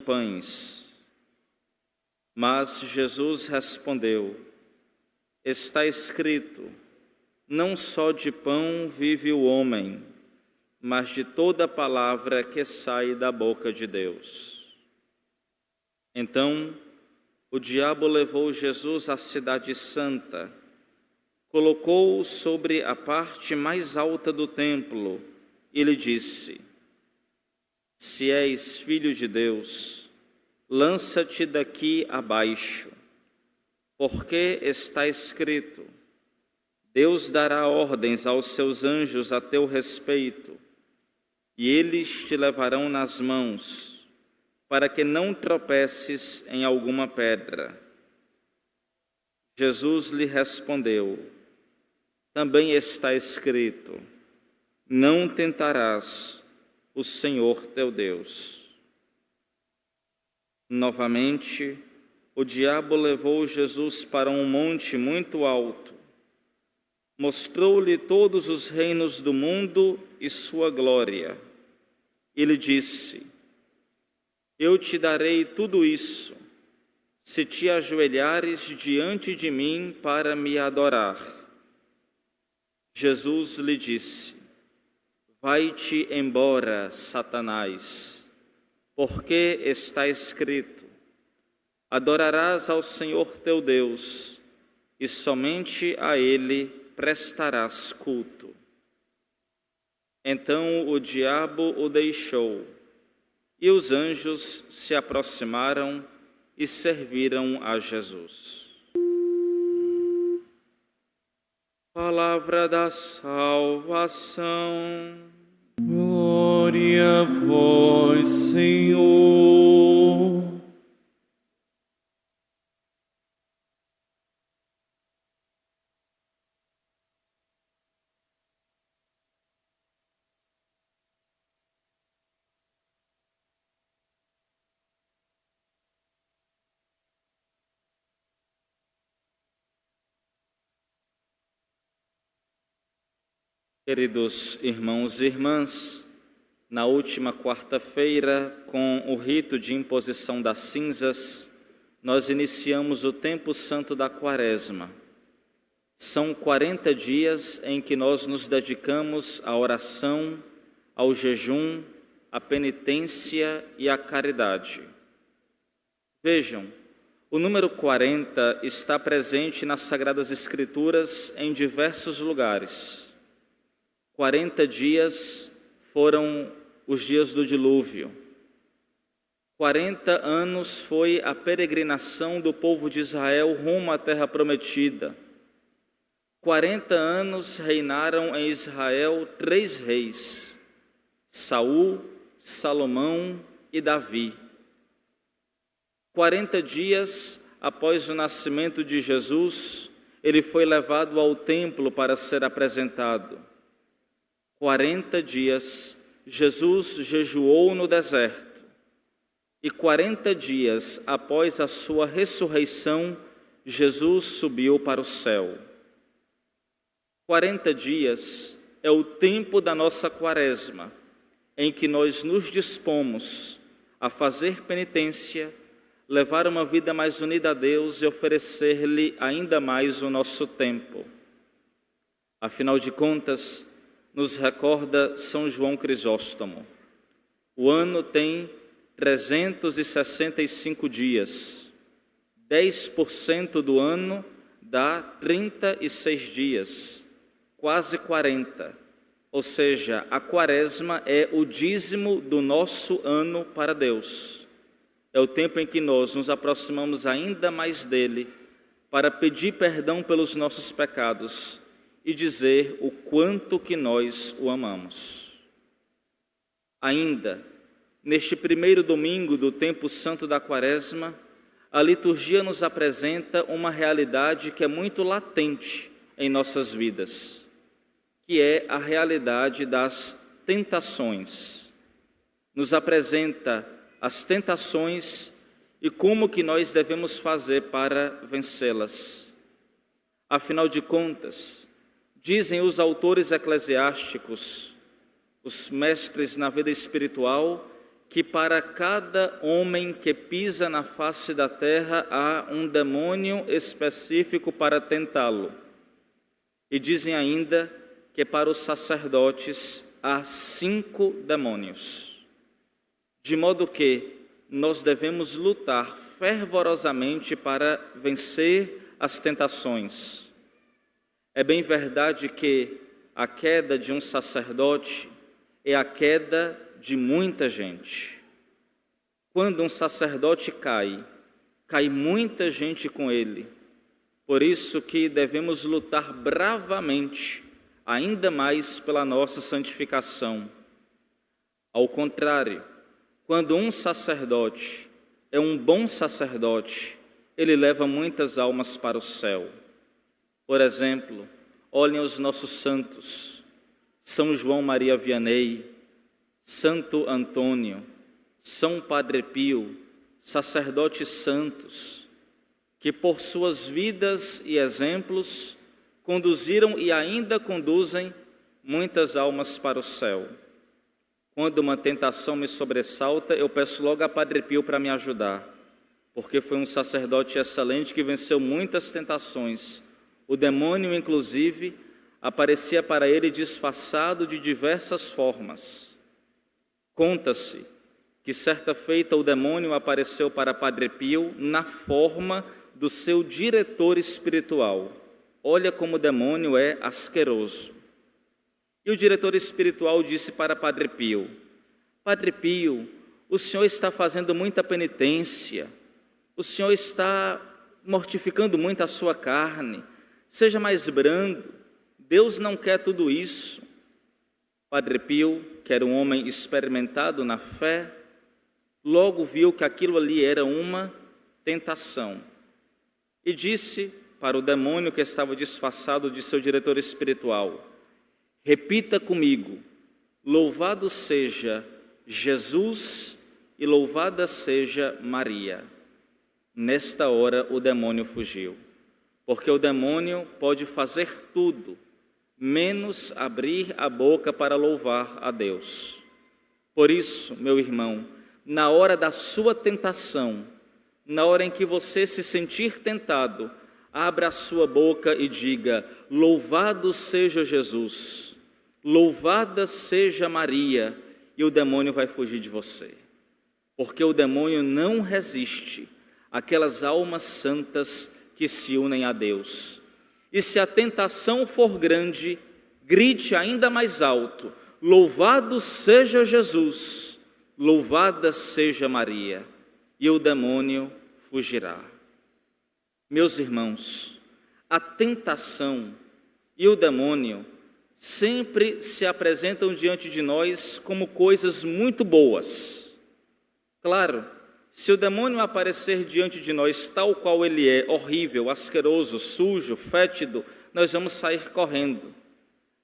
pães. Mas Jesus respondeu: está escrito, não só de pão vive o homem, mas de toda palavra que sai da boca de Deus. Então, o diabo levou Jesus à cidade santa, colocou-o sobre a parte mais alta do templo e lhe disse: se és filho de Deus, lança-te daqui abaixo, porque está escrito, Deus dará ordens aos seus anjos a teu respeito, e eles te levarão nas mãos, para que não tropeces em alguma pedra. Jesus lhe respondeu: também está escrito, não tentarás o Senhor teu Deus. Novamente, o diabo levou Jesus para um monte muito alto, mostrou-lhe todos os reinos do mundo e sua glória. E lhe disse: eu te darei tudo isso, se te ajoelhares diante de mim para me adorar. Jesus lhe disse: vai-te embora, Satanás, porque está escrito, adorarás ao Senhor teu Deus, e somente a Ele prestarás culto. Então o diabo o deixou, e os anjos se aproximaram e serviram a Jesus. Palavra da salvação. Glória a vós, Senhor. Queridos irmãos e irmãs, na última quarta-feira, com o rito de imposição das cinzas, nós iniciamos o tempo santo da Quaresma. São 40 dias em que nós nos dedicamos à oração, ao jejum, à penitência e à caridade. Vejam, o número 40 está presente nas Sagradas Escrituras em diversos lugares. 40 dias foram os dias do dilúvio. 40 anos foi a peregrinação do povo de Israel rumo à terra prometida. 40 anos reinaram em Israel 3 reis, Saul, Salomão e Davi. 40 dias após o nascimento de Jesus, ele foi levado ao templo para ser apresentado. 40 dias, Jesus jejuou no deserto, e 40 dias após a sua ressurreição, Jesus subiu para o céu. 40 dias é o tempo da nossa Quaresma, em que nós nos dispomos a fazer penitência, levar uma vida mais unida a Deus e oferecer-lhe ainda mais o nosso tempo. Afinal de contas, nos recorda São João Crisóstomo. O ano tem 365 dias. 10% do ano dá 36 dias, quase 40. Ou seja, a Quaresma é o dízimo do nosso ano para Deus. É o tempo em que nós nos aproximamos ainda mais dele para pedir perdão pelos nossos pecados e dizer o quanto que nós o amamos. Ainda, neste primeiro domingo do tempo santo da Quaresma, a liturgia nos apresenta uma realidade que é muito latente em nossas vidas, que é a realidade das tentações. Nos apresenta as tentações e como que nós devemos fazer para vencê-las. Afinal de contas, dizem os autores eclesiásticos, os mestres na vida espiritual, que para cada homem que pisa na face da terra há um demônio específico para tentá-lo. E dizem ainda que para os sacerdotes há 5 demônios. De modo que nós devemos lutar fervorosamente para vencer as tentações. É bem verdade que a queda de um sacerdote é a queda de muita gente. Quando um sacerdote cai, cai muita gente com ele. Por isso que devemos lutar bravamente, ainda mais pela nossa santificação. Ao contrário, quando um sacerdote é um bom sacerdote, ele leva muitas almas para o céu. Por exemplo, olhem os nossos santos, São João Maria Vianney, Santo Antônio, São Padre Pio, sacerdotes santos, que por suas vidas e exemplos conduziram e ainda conduzem muitas almas para o céu. Quando uma tentação me sobressalta, eu peço logo a Padre Pio para me ajudar, porque foi um sacerdote excelente que venceu muitas tentações. O demônio, inclusive, aparecia para ele disfarçado de diversas formas. Conta-se que certa feita o demônio apareceu para Padre Pio na forma do seu diretor espiritual. Olha como o demônio é asqueroso. E o diretor espiritual disse para Padre Pio: Padre Pio, o senhor está fazendo muita penitência, o senhor está mortificando muito a sua carne, seja mais brando, Deus não quer tudo isso. Padre Pio, que era um homem experimentado na fé, logo viu que aquilo ali era uma tentação e disse para o demônio que estava disfarçado de seu diretor espiritual: repita comigo, louvado seja Jesus e louvada seja Maria. Nesta hora o demônio fugiu, porque o demônio pode fazer tudo, menos abrir a boca para louvar a Deus. Por isso, meu irmão, na hora da sua tentação, na hora em que você se sentir tentado, abra a sua boca e diga: louvado seja Jesus, louvada seja Maria, e o demônio vai fugir de você. Porque o demônio não resiste àquelas almas santas que se unem a Deus. E se a tentação for grande, grite ainda mais alto: louvado seja Jesus, louvada seja Maria, e o demônio fugirá. Meus irmãos, a tentação e o demônio sempre se apresentam diante de nós como coisas muito boas. Claro, se o demônio aparecer diante de nós tal qual ele é, horrível, asqueroso, sujo, fétido, nós vamos sair correndo.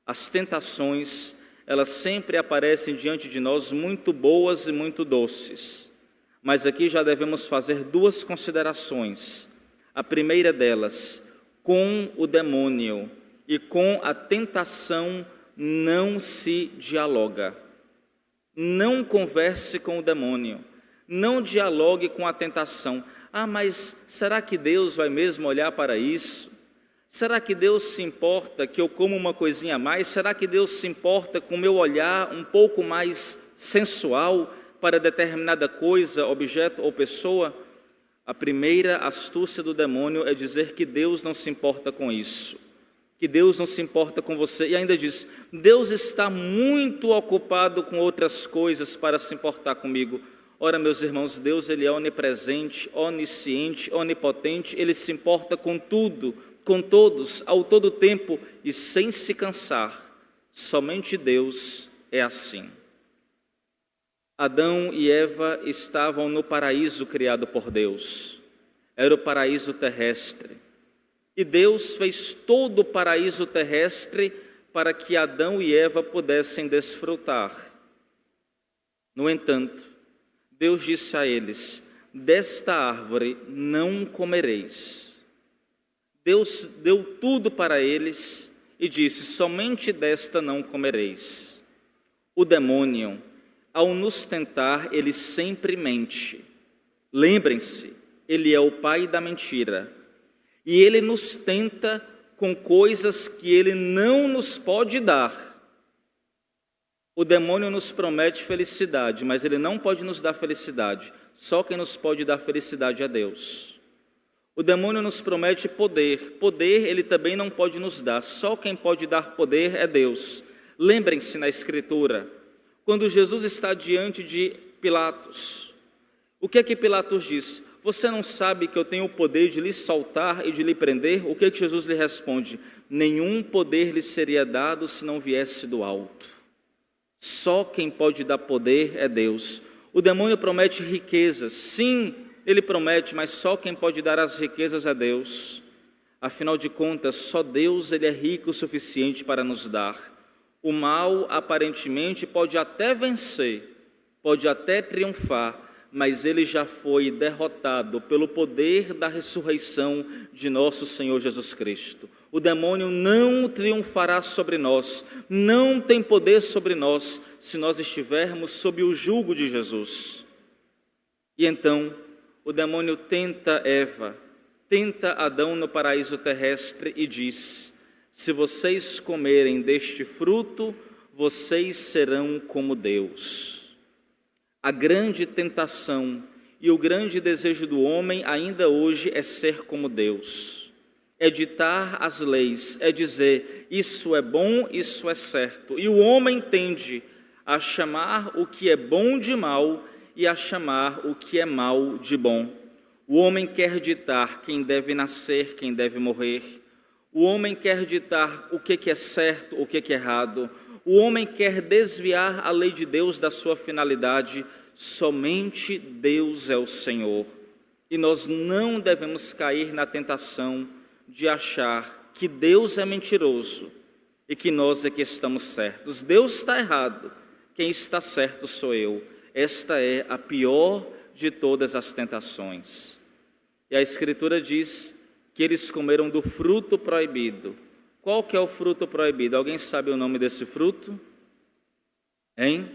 As tentações, elas sempre aparecem diante de nós muito boas e muito doces. Mas aqui já devemos fazer 2 considerações. A primeira delas: com o demônio e com a tentação não se dialoga. Não converse com o demônio. Não dialogue com a tentação. Ah, mas será que Deus vai mesmo olhar para isso? Será que Deus se importa que eu coma uma coisinha a mais? Será que Deus se importa com o meu olhar um pouco mais sensual para determinada coisa, objeto ou pessoa? A primeira astúcia do demônio é dizer que Deus não se importa com isso, que Deus não se importa com você. E ainda diz: Deus está muito ocupado com outras coisas para se importar comigo. Ora, meus irmãos, Deus ele é onipresente, onisciente, onipotente, ele se importa com tudo, com todos, ao todo tempo e sem se cansar. Somente Deus é assim. Adão e Eva estavam no paraíso criado por Deus. Era o paraíso terrestre. E Deus fez todo o paraíso terrestre para que Adão e Eva pudessem desfrutar. No entanto, Deus disse a eles: desta árvore não comereis. Deus deu tudo para eles e disse: somente desta não comereis. O demônio, ao nos tentar, ele sempre mente. Lembrem-se, ele é o pai da mentira. E ele nos tenta com coisas que ele não nos pode dar. O demônio nos promete felicidade, mas ele não pode nos dar felicidade. Só quem nos pode dar felicidade é Deus. O demônio nos promete poder. Poder ele também não pode nos dar. Só quem pode dar poder é Deus. Lembrem-se na Escritura, quando Jesus está diante de Pilatos, o que é que Pilatos diz? Você não sabe que eu tenho o poder de lhe soltar e de lhe prender? O que é que Jesus lhe responde? Nenhum poder lhe seria dado se não viesse do alto. Só quem pode dar poder é Deus. O demônio promete riquezas. Sim, ele promete, mas só quem pode dar as riquezas é Deus. Afinal de contas, só Deus ele é rico o suficiente para nos dar. O mal, aparentemente, pode até vencer, pode até triunfar, mas ele já foi derrotado pelo poder da ressurreição de nosso Senhor Jesus Cristo. O demônio não triunfará sobre nós, não tem poder sobre nós, se nós estivermos sob o jugo de Jesus. E então, o demônio tenta Eva, tenta Adão no paraíso terrestre e diz: se vocês comerem deste fruto, vocês serão como Deus. A grande tentação e o grande desejo do homem ainda hoje é ser como Deus. É ditar as leis, é dizer, isso é bom, isso é certo. E o homem tende a chamar o que é bom de mal e a chamar o que é mal de bom. O homem quer ditar quem deve nascer, quem deve morrer. O homem quer ditar o que é certo, o que é errado. O homem quer desviar a lei de Deus da sua finalidade. Somente Deus é o Senhor. E nós não devemos cair na tentação de achar que Deus é mentiroso e que nós é que estamos certos. Deus está errado, quem está certo sou eu. Esta é a pior de todas as tentações. E a Escritura diz que eles comeram do fruto proibido. Qual que é o fruto proibido? Alguém sabe o nome desse fruto? Hein?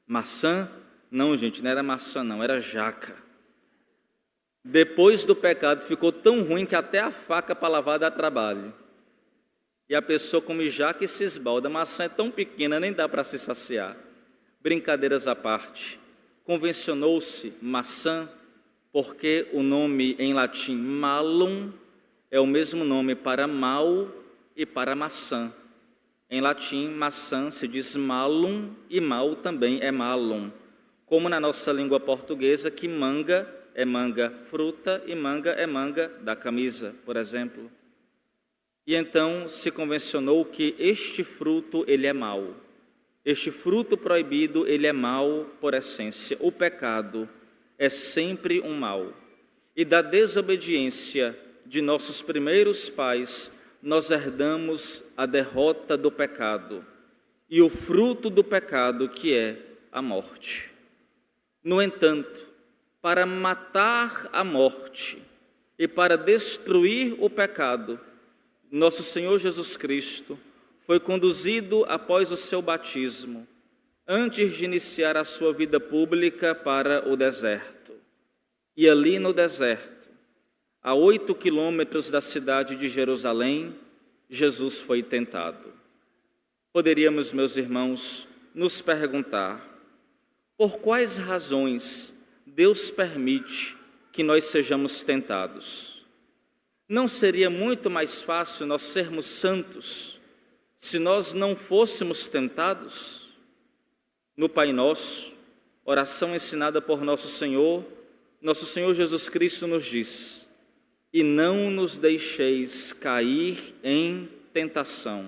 Maçã? Não, gente, não era maçã não, era jaca. Depois do pecado ficou tão ruim que até a faca para lavar dá trabalho. E a pessoa come jaca e se esbalda. A maçã é tão pequena, nem dá para se saciar. Brincadeiras à parte. Convencionou-se maçã porque o nome em latim malum é o mesmo nome para mal e para maçã. Em latim, maçã se diz malum e mal também é malum. Como na nossa língua portuguesa, que manga é manga fruta e manga é manga da camisa, por exemplo. E então se convencionou que este fruto ele é mau. Este fruto proibido ele é mau por essência. O pecado é sempre um mal. E da desobediência de nossos primeiros pais, nós herdamos a derrota do pecado e o fruto do pecado, que é a morte. No entanto, para matar a morte e para destruir o pecado, nosso Senhor Jesus Cristo foi conduzido após o seu batismo, antes de iniciar a sua vida pública, para o deserto. E ali no deserto, a 8 quilômetros da cidade de Jerusalém, Jesus foi tentado. Poderíamos, meus irmãos, nos perguntar, por quais razões Deus permite que nós sejamos tentados? Não seria muito mais fácil nós sermos santos se nós não fôssemos tentados? No Pai Nosso, oração ensinada por nosso Senhor Jesus Cristo nos diz: e não nos deixeis cair em tentação.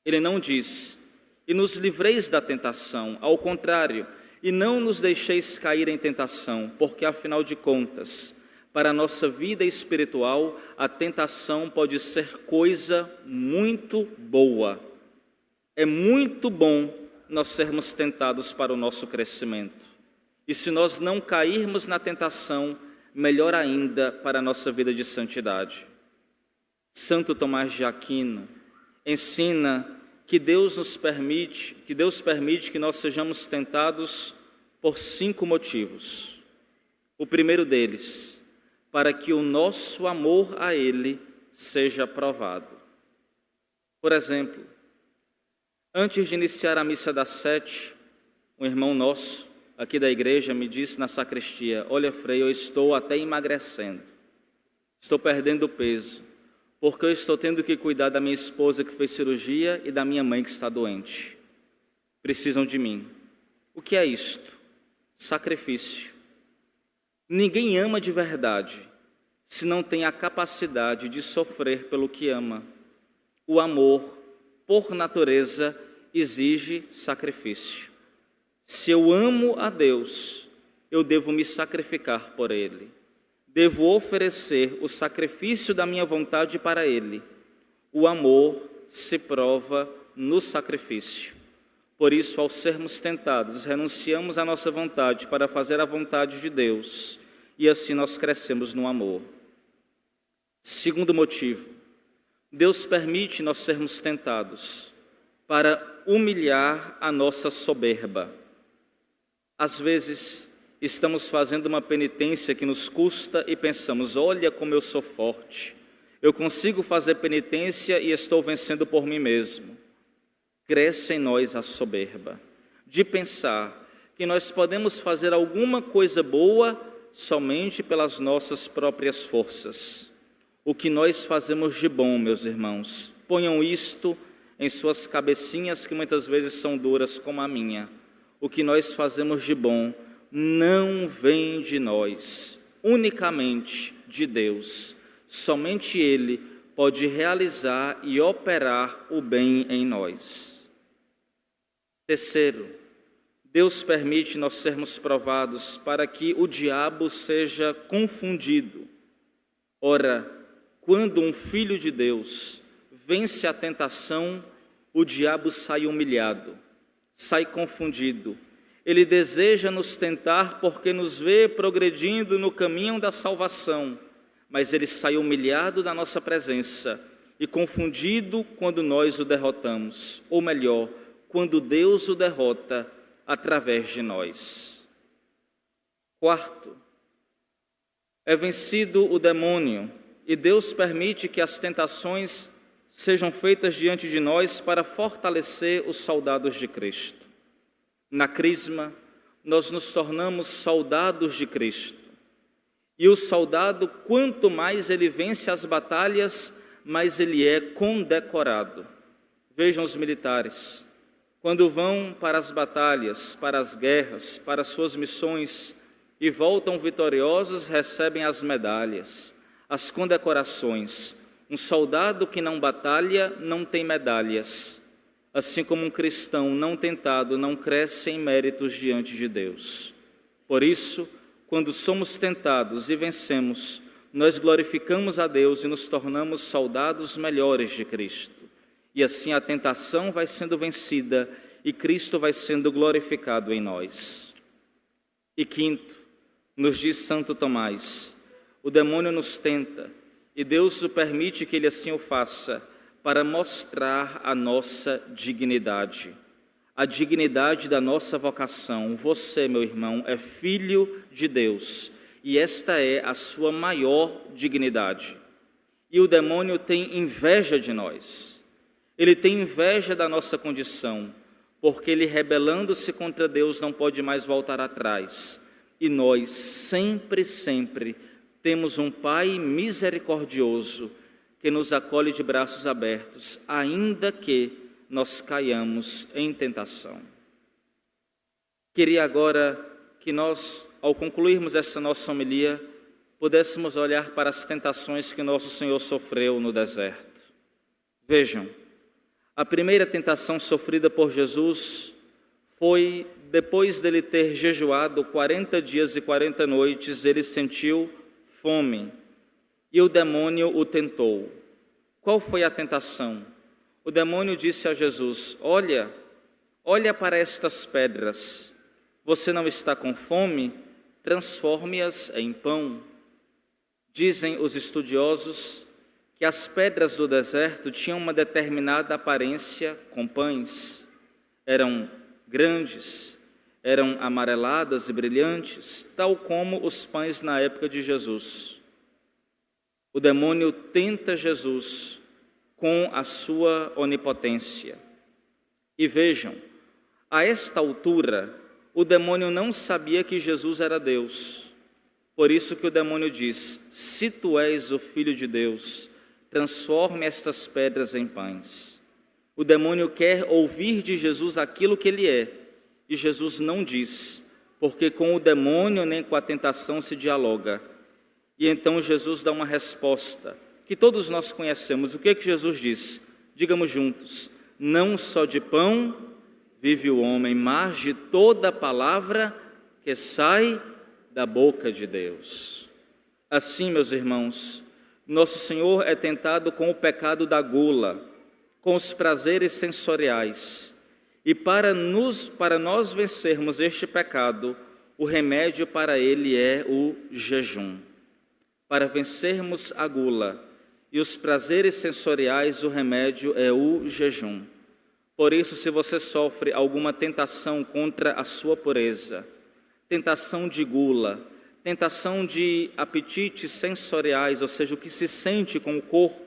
Ele não diz, e nos livreis da tentação, ao contrário, e não nos deixeis cair em tentação, porque afinal de contas, para a nossa vida espiritual, a tentação pode ser coisa muito boa. É muito bom nós sermos tentados para o nosso crescimento. E se nós não cairmos na tentação, melhor ainda para a nossa vida de santidade. Santo Tomás de Aquino ensina que Deus permite que nós sejamos tentados por 5 motivos. O primeiro deles, para que o nosso amor a Ele seja provado. Por exemplo, antes de iniciar a missa das 7, um irmão nosso aqui da igreja me disse na sacristia: olha, Frei, eu estou até emagrecendo, estou perdendo peso, porque eu estou tendo que cuidar da minha esposa que fez cirurgia e da minha mãe que está doente. Precisam de mim. O que é isto? Sacrifício. Ninguém ama de verdade se não tem a capacidade de sofrer pelo que ama. O amor, por natureza, exige sacrifício. Se eu amo a Deus, eu devo me sacrificar por Ele. Devo oferecer o sacrifício da minha vontade para Ele. O amor se prova no sacrifício. Por isso, ao sermos tentados, renunciamos à nossa vontade para fazer a vontade de Deus, e assim nós crescemos no amor. Segundo motivo, Deus permite nós sermos tentados para humilhar a nossa soberba. Às vezes, estamos fazendo uma penitência que nos custa e pensamos: olha como eu sou forte, eu consigo fazer penitência e estou vencendo por mim mesmo. Cresce em nós a soberba, de pensar que nós podemos fazer alguma coisa boa somente pelas nossas próprias forças. O que nós fazemos de bom, meus irmãos, ponham isto em suas cabecinhas que muitas vezes são duras como a minha. O que nós fazemos de bom não vem de nós, unicamente de Deus. Somente Ele pode realizar e operar o bem em nós. Terceiro, Deus permite nós sermos provados para que o diabo seja confundido. Ora, quando um filho de Deus vence a tentação, o diabo sai humilhado, sai confundido. Ele deseja nos tentar porque nos vê progredindo no caminho da salvação, mas ele sai humilhado da nossa presença e confundido quando nós o derrotamos, ou melhor, quando Deus o derrota através de nós. Quarto, é vencido o demônio e Deus permite que as tentações sejam feitas diante de nós para fortalecer os soldados de Cristo. Na crisma, nós nos tornamos soldados de Cristo. E o soldado, quanto mais ele vence as batalhas, mais ele é condecorado. Vejam os militares, quando vão para as batalhas, para as guerras, para suas missões e voltam vitoriosos, recebem as medalhas, as condecorações. Um soldado que não batalha não tem medalhas. Assim como um cristão não tentado não cresce em méritos diante de Deus. Por isso, quando somos tentados e vencemos, nós glorificamos a Deus e nos tornamos soldados melhores de Cristo. E assim a tentação vai sendo vencida e Cristo vai sendo glorificado em nós. E quinto, nos diz Santo Tomás, o demônio nos tenta e Deus o permite que ele assim o faça, para mostrar a nossa dignidade, a dignidade da nossa vocação. Você, meu irmão, é filho de Deus e esta é a sua maior dignidade. E o demônio tem inveja de nós, ele tem inveja da nossa condição, porque ele, rebelando-se contra Deus, não pode mais voltar atrás. E nós sempre temos um Pai misericordioso que nos acolhe de braços abertos, ainda que nós caiamos em tentação. Queria agora que nós, ao concluirmos essa nossa homilia, pudéssemos olhar para as tentações que nosso Senhor sofreu no deserto. Vejam, a primeira tentação sofrida por Jesus foi depois dele ter jejuado 40 dias e 40 noites, ele sentiu fome. E o demônio o tentou. Qual foi a tentação? O demônio disse a Jesus: olha para estas pedras. Você não está com fome? Transforme-as em pão. Dizem os estudiosos que as pedras do deserto tinham uma determinada aparência com pães. Eram grandes, eram amareladas e brilhantes, tal como os pães na época de Jesus. O demônio tenta Jesus com a sua onipotência. E vejam, a esta altura, o demônio não sabia que Jesus era Deus. Por isso que o demônio diz: se tu és o Filho de Deus, transforme estas pedras em pães. O demônio quer ouvir de Jesus aquilo que ele é, e Jesus não diz, porque com o demônio nem com a tentação se dialoga. E então Jesus dá uma resposta que todos nós conhecemos. O que Jesus diz? Digamos juntos: não só de pão vive o homem, mas de toda palavra que sai da boca de Deus. Assim, meus irmãos, nosso Senhor é tentado com o pecado da gula, com os prazeres sensoriais. E para nós vencermos este pecado, o remédio para ele é o jejum. Para vencermos a gula e os prazeres sensoriais, o remédio é o jejum. Por isso, se você sofre alguma tentação contra a sua pureza, tentação de gula, tentação de apetites sensoriais, ou seja, o que se sente com o corpo,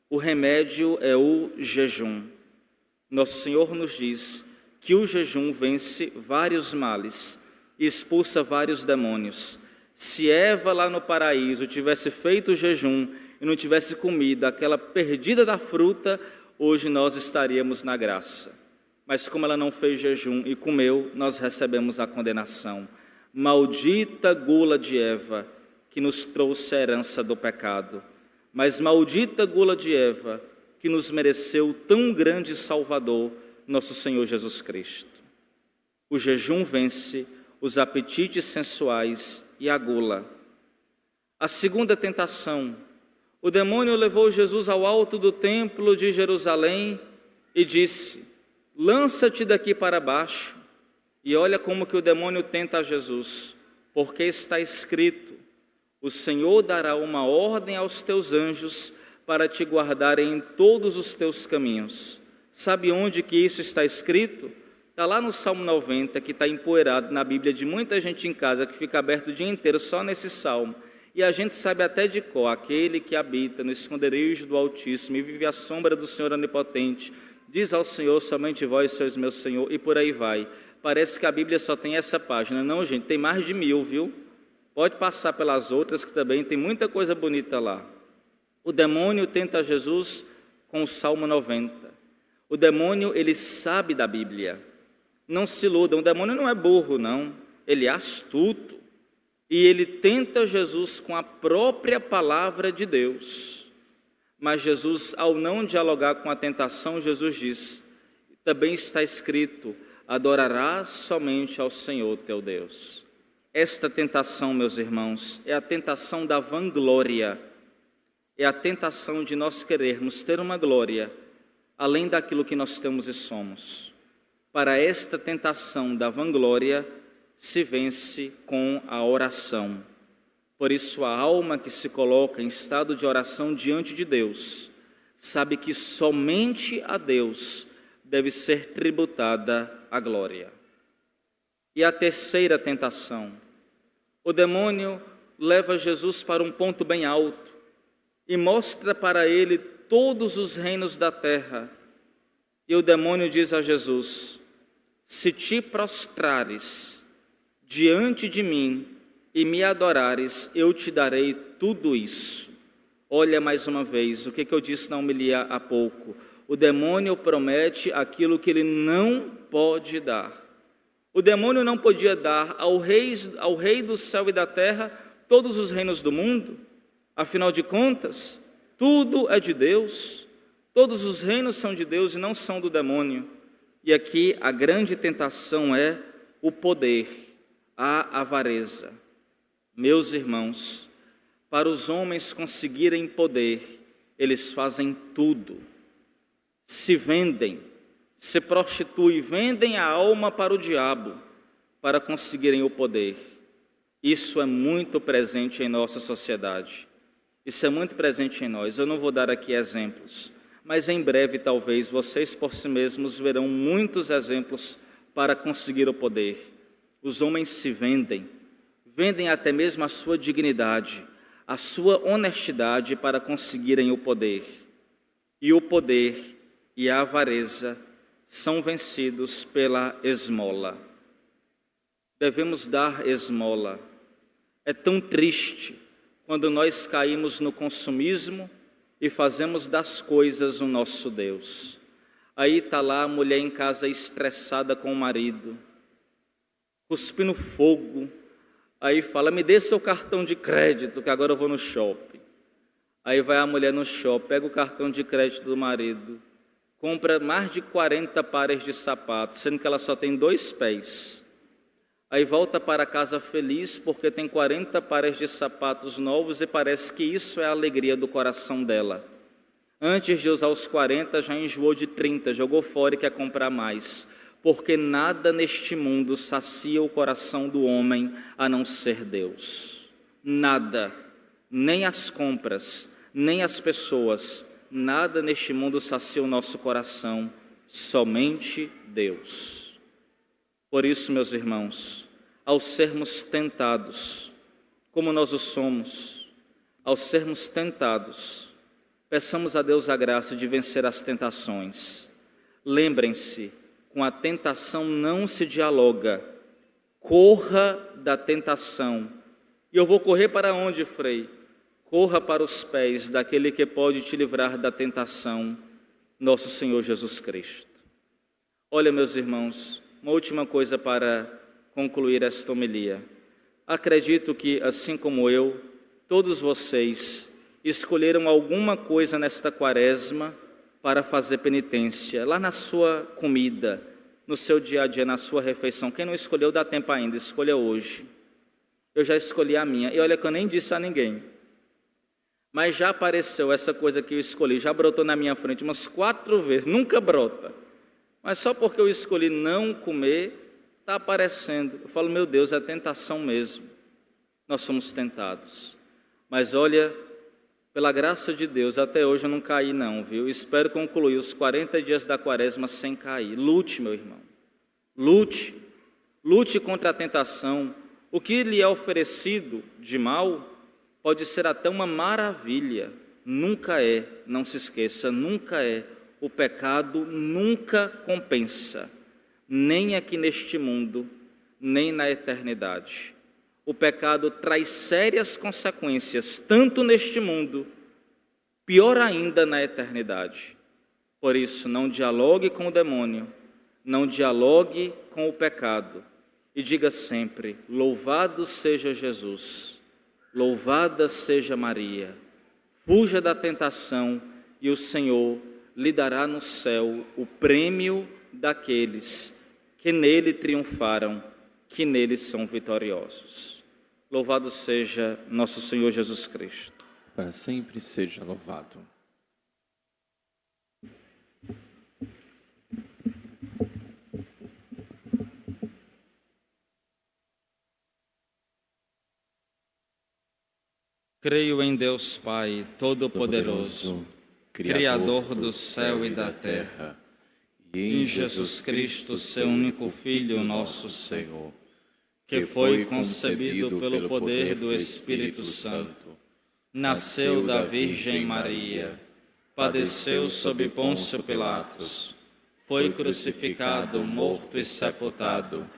o remédio é o jejum. Nosso Senhor nos diz que o jejum vence vários males e expulsa vários demônios. Se Eva lá no paraíso tivesse feito o jejum e não tivesse comido aquela perdida da fruta, hoje nós estaríamos na graça. Mas como ela não fez jejum e comeu, nós recebemos a condenação. Maldita gula de Eva, que nos trouxe a herança do pecado. Mas maldita gula de Eva, que nos mereceu tão grande Salvador, nosso Senhor Jesus Cristo. O jejum vence os apetites sensuais e a gula. A segunda tentação: o demônio levou Jesus ao alto do templo de Jerusalém e disse: lança-te daqui para baixo. E olha como que o demônio tenta a Jesus, porque está escrito: o Senhor dará uma ordem aos teus anjos para te guardarem em todos os teus caminhos. Sabe onde que isso está escrito? Está lá no Salmo 90, que está empoeirado na Bíblia de muita gente em casa, que fica aberto o dia inteiro só nesse salmo. E a gente sabe até de cor: aquele que habita no esconderijo do Altíssimo e vive à sombra do Senhor Onipotente, diz ao Senhor: somente vós sois meu Senhor, e por aí vai. Parece que a Bíblia só tem essa página. Não, gente, tem mais de 1000, viu? Pode passar pelas outras, que também tem muita coisa bonita lá. O demônio tenta Jesus com o Salmo 90. O demônio, ele sabe da Bíblia. Não se iludam, o demônio não é burro, não. Ele é astuto. E ele tenta Jesus com a própria palavra de Deus. Mas Jesus, ao não dialogar com a tentação, Jesus diz: também está escrito: adorarás somente ao Senhor teu Deus. Esta tentação, meus irmãos, é a tentação da vanglória. É a tentação de nós querermos ter uma glória além daquilo que nós temos e somos. Para esta tentação da vanglória, se vence com a oração. Por isso, a alma que se coloca em estado de oração diante de Deus, sabe que somente a Deus deve ser tributada a glória. E a terceira tentação: o demônio leva Jesus para um ponto bem alto e mostra para ele todos os reinos da terra. E o demônio diz a Jesus: se te prostrares diante de mim e me adorares, eu te darei tudo isso. Olha mais uma vez o que eu disse na homilia há pouco: o demônio promete aquilo que ele não pode dar. O demônio não podia dar ao rei do céu e da terra todos os reinos do mundo. Afinal de contas, tudo é de Deus, todos os reinos são de Deus e não são do demônio. E aqui a grande tentação é o poder, a avareza. Meus irmãos, para os homens conseguirem poder, eles fazem tudo. Se vendem, se prostituem, vendem a alma para o diabo para conseguirem o poder. Isso é muito presente em nossa sociedade. Isso é muito presente em nós. Eu não vou dar aqui exemplos, mas em breve, talvez, vocês por si mesmos verão muitos exemplos para conseguir o poder. Os homens se vendem até mesmo a sua dignidade, a sua honestidade para conseguirem o poder. E o poder e a avareza são vencidos pela esmola. Devemos dar esmola. É tão triste quando nós caímos no consumismo e fazemos das coisas o nosso Deus. Aí está lá a mulher em casa estressada com o marido, cuspindo fogo. Aí fala, me dê seu cartão de crédito que agora eu vou no shopping. Aí vai a mulher no shopping, pega o cartão de crédito do marido, compra mais de 40 pares de sapatos, sendo que ela só tem 2 pés. Aí volta para casa feliz porque tem 40 pares de sapatos novos e parece que isso é a alegria do coração dela. Antes de usar os 40, já enjoou de 30, jogou fora e quer comprar mais. Porque nada neste mundo sacia o coração do homem a não ser Deus. Nada, nem as compras, nem as pessoas, nada neste mundo sacia o nosso coração, somente Deus. Por isso, meus irmãos, ao sermos tentados, como nós o somos, ao sermos tentados, peçamos a Deus a graça de vencer as tentações. Lembrem-se, com a tentação não se dialoga. Corra da tentação. E eu vou correr para onde, Frei? Corra para os pés daquele que pode te livrar da tentação, nosso Senhor Jesus Cristo. Olha, meus irmãos, uma última coisa para concluir esta homilia. Acredito que, assim como eu, todos vocês escolheram alguma coisa nesta quaresma para fazer penitência, lá na sua comida, no seu dia a dia, na sua refeição. Quem não escolheu, dá tempo ainda, escolha hoje. Eu já escolhi a minha, e olha que eu nem disse a ninguém. Mas já apareceu essa coisa que eu escolhi, já brotou na minha frente umas 4 vezes, nunca brota. Mas só porque eu escolhi não comer, está aparecendo. Eu falo, meu Deus, é tentação mesmo. Nós somos tentados. Mas olha, pela graça de Deus, até hoje eu não caí não, viu? Espero concluir os 40 dias da quaresma sem cair. Lute, meu irmão. Lute. Lute contra a tentação. O que lhe é oferecido de mal pode ser até uma maravilha. Nunca é, não se esqueça, nunca é. O pecado nunca compensa, nem aqui neste mundo, nem na eternidade. O pecado traz sérias consequências, tanto neste mundo, pior ainda na eternidade. Por isso, não dialogue com o demônio, não dialogue com o pecado, e diga sempre, louvado seja Jesus, louvada seja Maria, fuja da tentação e o Senhor lhe dará no céu o prêmio daqueles que nele triunfaram, que nele são vitoriosos. Louvado seja nosso Senhor Jesus Cristo. Para sempre seja louvado. Creio em Deus Pai Todo-Poderoso, Criador do céu e da terra, e em Jesus Cristo, seu único Filho, nosso Senhor, que foi concebido pelo poder do Espírito Santo, nasceu da Virgem Maria, padeceu sob Pôncio Pilatos, foi crucificado, morto e sepultado,